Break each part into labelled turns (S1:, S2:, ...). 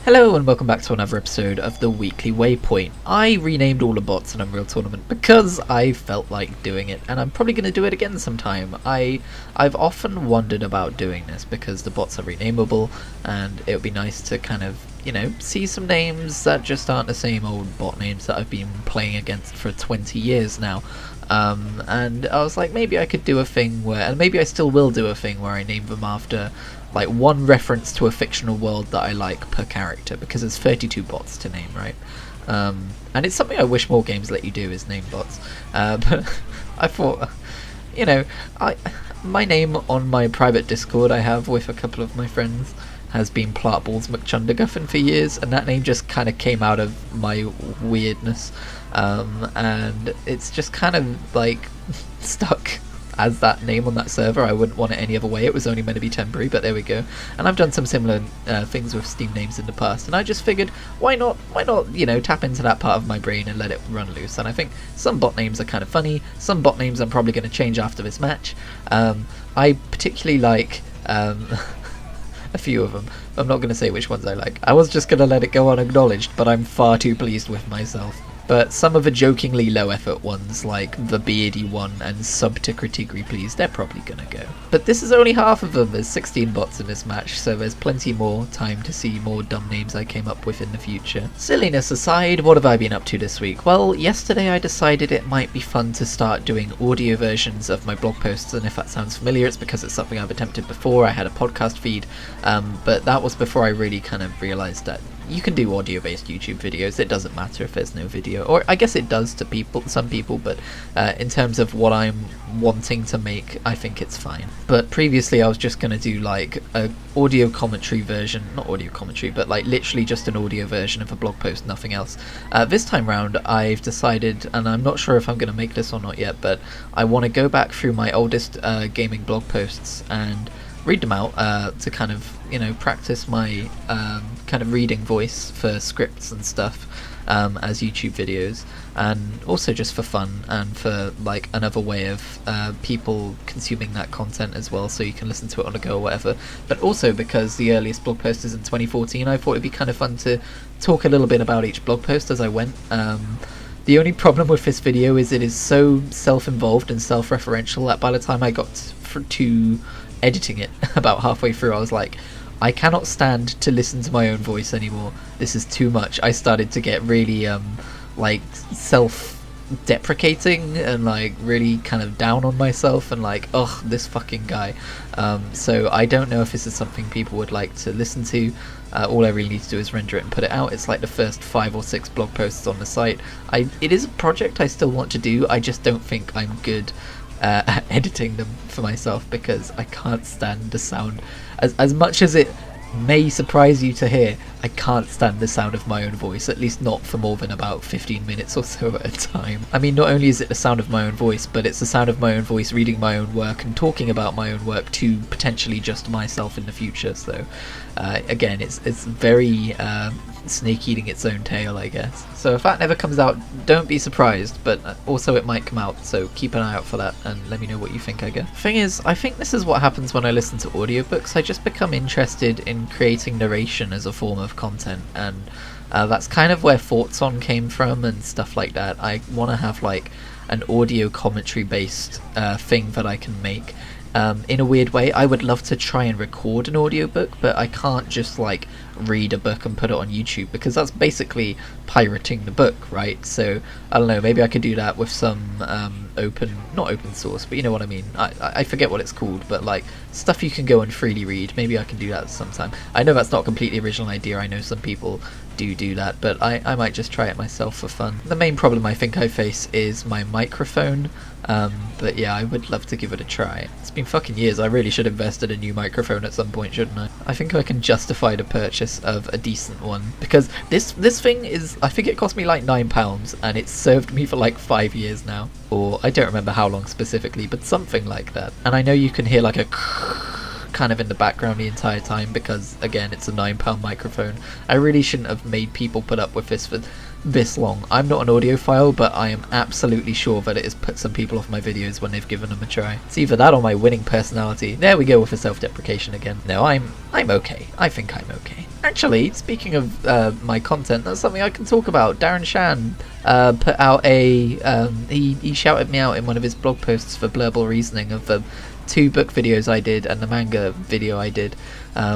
S1: Hello and welcome back to another episode of the weekly Waypoint. I renamed all the bots in Unreal Tournament because I felt like doing it, and I'm probably going to do it again sometime. I've often wondered about doing this because the bots are renameable, and it would be nice to kind of, you know, see some names that just aren't the same old bot names that I've been playing against for 20 years now. And I was like, maybe I could do a thing where, and maybe I still will do a thing where I name them after like one reference to a fictional world that I like per character, because there's 32 bots to name, right? And it's something I wish more games let you do, is name bots. But I thought, you know, my name on my private Discord I have with a couple of my friends has been Plotballs McChunderguffin for years, and that name just kind of came out of my weirdness, and it's just kind of like stuck as that name on that server. I wouldn't want it any other way. It was only meant to be temporary, but there we go. And I've done some similar things with Steam names in the past, and I just figured, why not, you know, tap into that part of my brain and let it run loose. And I think some bot names are kind of funny. Some bot names I'm probably going to change after this match. I particularly like a few of them. I'm not going to say which ones I like. I was just going to let it go unacknowledged, but I'm far too pleased with myself. But some of the jokingly low effort ones, like the Beardy one and Sub to Kritigri please, they're probably gonna go. But this is only half of them. There's 16 bots in this match, so there's plenty more time to see more dumb names I came up with in the future. Silliness aside, what have I been up to this week? Well, yesterday I decided it might be fun to start doing audio versions of my blog posts, and if that sounds familiar, it's because it's something I've attempted before. I had a podcast feed, but that was before I really kind of realised that you can do audio-based YouTube videos. It doesn't matter if there's no video, or I guess it does to some people, but in terms of what I'm wanting to make, I think it's fine. But previously I was just going to do like a audio commentary version, not audio commentary, but like literally just an audio version of a blog post, nothing else. This time round I've decided, and I'm not sure if I'm going to make this or not yet, but I want to go back through my oldest gaming blog posts and read them out to kind of, you know, practice my kind of reading voice for scripts and stuff as YouTube videos, and also just for fun and for like another way of people consuming that content as well, so you can listen to it on the go or whatever. But also because the earliest blog post is in 2014, I thought it'd be kind of fun to talk a little bit about each blog post as I went. The only problem with this video is it is so self-involved and self-referential that by the time I got to editing it about halfway through, I was like, I cannot stand to listen to my own voice anymore. This is too much. I started to get really like self-deprecating and like really kind of down on myself and like, ugh, this fucking guy. So I don't know if this is something people would like to listen to. All I really need to do is render it and put it out. It's like the first 5 or 6 blog posts on the site. It is a project I still want to do. I just don't think I'm good at editing them for myself, because I can't stand the sound. As much as it may surprise you to hear, I can't stand the sound of my own voice, at least not for more than about 15 minutes or so at a time. I mean, not only is it the sound of my own voice, but it's the sound of my own voice reading my own work and talking about my own work to potentially just myself in the future. So again, it's very snake eating its own tail, I guess. So if that never comes out, don't be surprised, but also it might come out, so keep an eye out for that and let me know what you think, I guess. Thing is, I think this is what happens when I listen to audiobooks. I just become interested in creating narration as a form of content, and that's kind of where Thoughts On came from and stuff like that. I want to have like an audio commentary based thing that I can make. In a weird way, I would love to try and record an audiobook, but I can't just like read a book and put it on YouTube, because that's basically pirating the book, right? So I don't know, maybe I could do that with some not open source, but you know what I mean. I forget what it's called, but like stuff you can go and freely read. Maybe I can do that sometime. I know that's not a completely original idea. I know some people do that, but I might just try it myself for fun. The main problem I think I face is my microphone, but yeah, I would love to give it a try. It's been fucking years. I really should invest in a new microphone at some point, shouldn't I? I think I can justify the purchase of a decent one, because this thing is, I think it cost me like £9 and it's served me for like 5 years now, or I don't remember how long specifically, but something like that. And I know you can hear like a kind of in the background the entire time, because again, it's a £9 microphone. I really shouldn't have made people put up with this for this long. I'm not an audiophile, but I am absolutely sure that it has put some people off my videos when they've given them a try. It's either that or my winning personality. There we go with the self-deprecation again. No, I'm okay. I think I'm okay. Actually, speaking of my content, that's something I can talk about. Darren Shan put out he shouted me out in one of his blog posts for Blurble Reasoning of the 2 book videos I did and the manga video I did,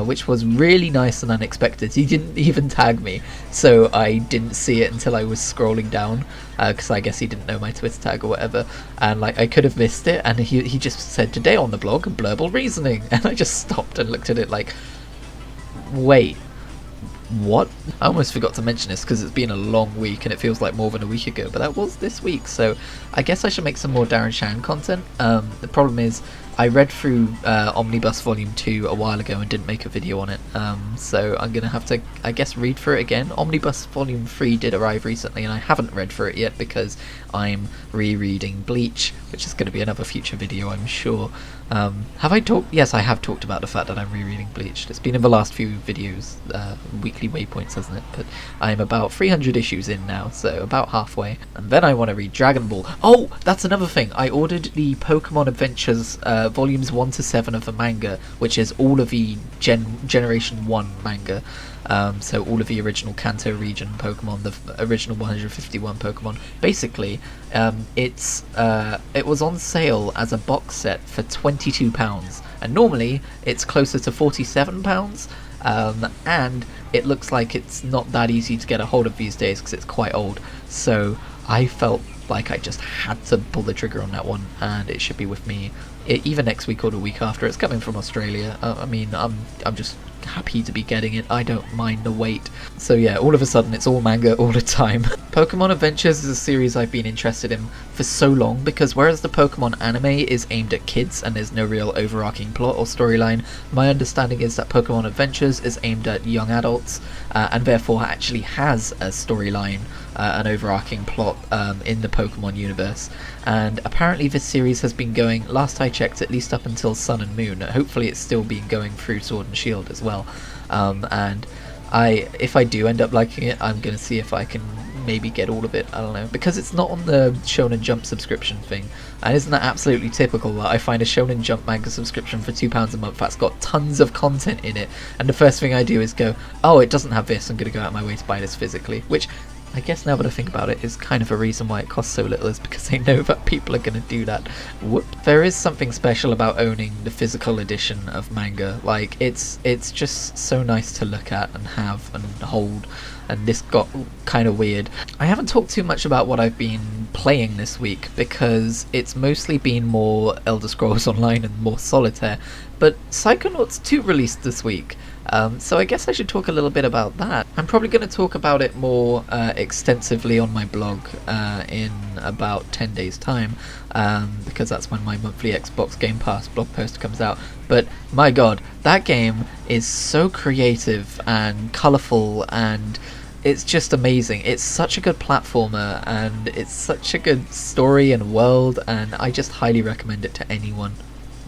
S1: which was really nice and unexpected. He didn't even tag me, so I didn't see it until I was scrolling down, because I guess he didn't know my Twitter tag or whatever, and like I could have missed it, and he just said, "Today on the blog, Blurble Reasoning," and I just stopped and looked at it like, wait, what? I almost forgot to mention this because it's been a long week and it feels like more than a week ago, but that was this week, so I guess I should make some more Darren Shan content. The problem is I read through Omnibus Volume 2 a while ago and didn't make a video on it, so I'm going to have to, I guess, read through it again. Omnibus Volume 3 did arrive recently and I haven't read through it yet because I'm rereading Bleach, which is going to be another future video, I'm sure. Have I talked? Yes, I have talked about the fact that I'm rereading Bleach. It's been in the last few videos, weekly waypoints, hasn't it? But I'm about 300 issues in now, so about halfway. And then I want to read Dragon Ball. Oh, that's another thing. I ordered the Pokemon Adventures volumes 1 to 7 of the manga, which is all of the Generation 1 manga. So all of the original Kanto region Pokemon, the original 151 Pokemon. Basically, it was on sale as a box set for £22, and normally it's closer to £47. And it looks like it's not that easy to get a hold of these days because it's quite old. So I felt like I just had to pull the trigger on that one, and it should be with me either next week or the week after. It's coming from Australia. I mean, I'm just happy to be getting it. I don't mind the wait. So yeah, all of a sudden it's all manga all the time. Pokemon Adventures is a series I've been interested in for so long, because whereas the Pokemon anime is aimed at kids and there's no real overarching plot or storyline, my understanding is that Pokemon Adventures is aimed at young adults, and therefore actually has a storyline, an overarching plot in the Pokemon universe. And apparently this series has been going, last I checked, at least up until Sun and Moon. Hopefully it's still been going through Sword and Shield as well. And if I do end up liking it, I'm going to see if I can maybe get all of it. I don't know, because it's not on the Shonen Jump subscription thing. And isn't that absolutely typical that I find a Shonen Jump manga subscription for £2 a month that's got tons of content in it, and the first thing I do is go, oh, it doesn't have this, I'm going to go out of my way to buy this physically, which I guess now that I think about it is kind of a reason why it costs so little, is because they know that people are going to do that. Whoop. There is something special about owning the physical edition of manga. Like, it's just so nice to look at and have and hold, and this got kind of weird. I haven't talked too much about what I've been playing this week because it's mostly been more Elder Scrolls Online and more Solitaire, but Psychonauts 2 released this week. So I guess I should talk a little bit about that. I'm probably going to talk about it more extensively on my blog in about 10 days time, because that's when my monthly Xbox Game Pass blog post comes out. But my god, that game is so creative and colourful, and it's just amazing. It's such a good platformer, and it's such a good story and world, and I just highly recommend it to anyone.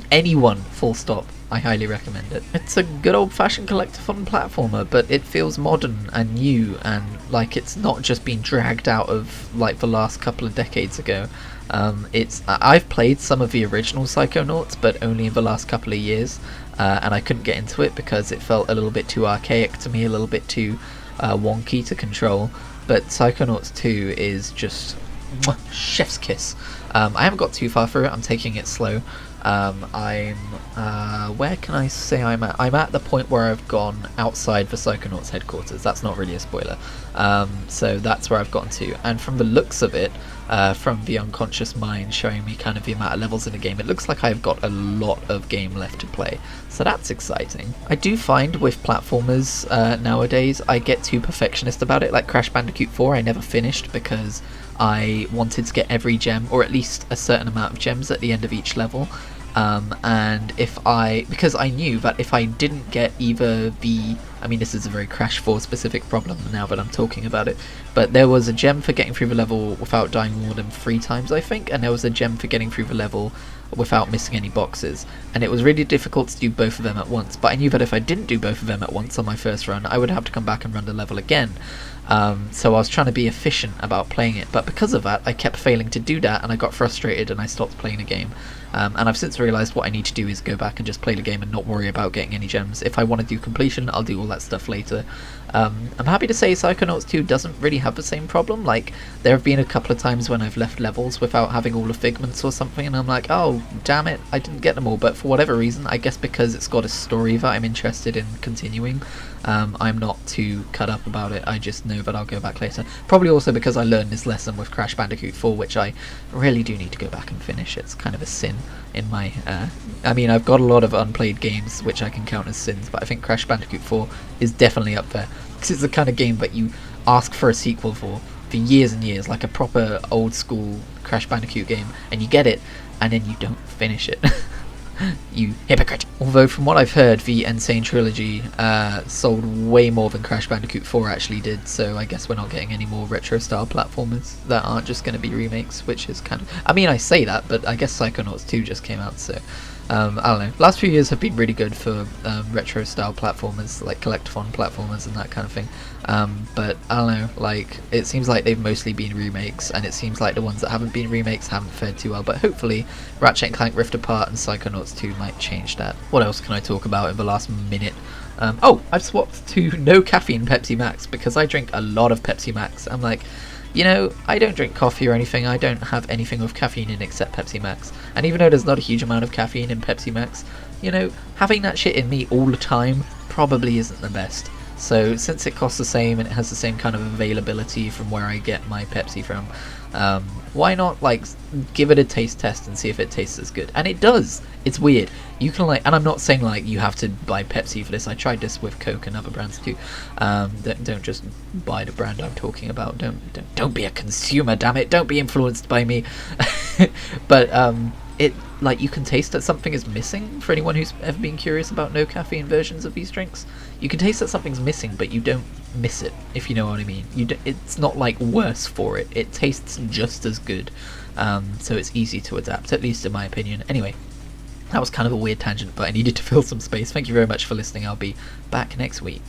S1: Anyone, full stop. I highly recommend it. It's a good old-fashioned collectathon platformer, but it feels modern and new, and like it's not just been dragged out of like the last couple of decades ago. I've played some of the original Psychonauts, but only in the last couple of years, and I couldn't get into it because it felt a little bit too archaic to me, a little bit too wonky to control. But Psychonauts 2 is just chef's kiss. I haven't got too far through it. I'm taking it slow. Where can I say I'm at? I'm at the point where I've gone outside the Psychonauts headquarters. That's not really a spoiler. So that's where I've gotten to. And from the looks of it, from the unconscious mind showing me kind of the amount of levels in the game, it looks like I've got a lot of game left to play. So that's exciting. I do find with platformers nowadays, I get too perfectionist about it. Like Crash Bandicoot 4, I never finished because I wanted to get every gem, or at least a certain amount of gems at the end of each level. And because I knew that if I didn't get either I mean, this is a very Crash 4 specific problem now that I'm talking about it, but there was a gem for getting through the level without dying more than 3 times, I think, and there was a gem for getting through the level without missing any boxes, and it was really difficult to do both of them at once. But I knew that if I didn't do both of them at once on my first run, I would have to come back and run the level again. So I was trying to be efficient about playing it, but because of that I kept failing to do that, and I got frustrated and I stopped playing the game. And I've since realised what I need to do is go back and just play the game and not worry about getting any gems. If I want to do completion, I'll do all that stuff later. I'm happy to say Psychonauts 2 doesn't really have the same problem. Like, there have been a couple of times when I've left levels without having all the figments or something, and I'm like, oh, damn it, I didn't get them all. But for whatever reason, I guess because it's got a story that I'm interested in continuing, I'm not too cut up about it. I just know that I'll go back later. Probably also because I learned this lesson with Crash Bandicoot 4, which I really do need to go back and finish. It's kind of a sin in my... I mean, I've got a lot of unplayed games which I can count as sins, but I think Crash Bandicoot 4 is definitely up there. Because it's the kind of game that you ask for a sequel for years and years, like a proper old school Crash Bandicoot game, and you get it, and then you don't finish it. You hypocrite. Although from what I've heard, the Insane Trilogy sold way more than Crash Bandicoot 4 actually did, so I guess we're not getting any more retro style platformers that aren't just going to be remakes, which is kind of... I mean, I say that, but I guess Psychonauts 2 just came out, so... I don't know. Last few years have been really good for retro style platformers, like collectathon platformers and that kind of thing. But I don't know, like, it seems like they've mostly been remakes, and it seems like the ones that haven't been remakes haven't fared too well. But hopefully Ratchet & Clank Rift Apart and Psychonauts 2 might change that. What else can I talk about in the last minute? Oh, I've swapped to no caffeine Pepsi Max because I drink a lot of Pepsi Max. I'm like, you know, I don't drink coffee or anything, I don't have anything with caffeine in except Pepsi Max. And even though there's not a huge amount of caffeine in Pepsi Max, you know, having that shit in me all the time probably isn't the best. So since it costs the same and it has the same kind of availability from where I get my Pepsi from, why not, like, give it a taste test and see if it tastes as good? And it does. It's weird. You can, like, and I'm not saying, like, you have to buy Pepsi for this. I tried this with Coke and other brands too. Don't just buy the brand I'm talking about. Don't be a consumer, damn it. Don't be influenced by me. But it, like, you can taste that something is missing. For anyone who's ever been curious about no caffeine versions of these drinks, you can taste that something's missing, but you don't miss it, if you know what I mean. It's not, like, worse for it. It tastes just as good. So it's easy to adapt, at least in my opinion. Anyway, that was kind of a weird tangent, but I needed to fill some space. Thank you very much for listening. I'll be back next week.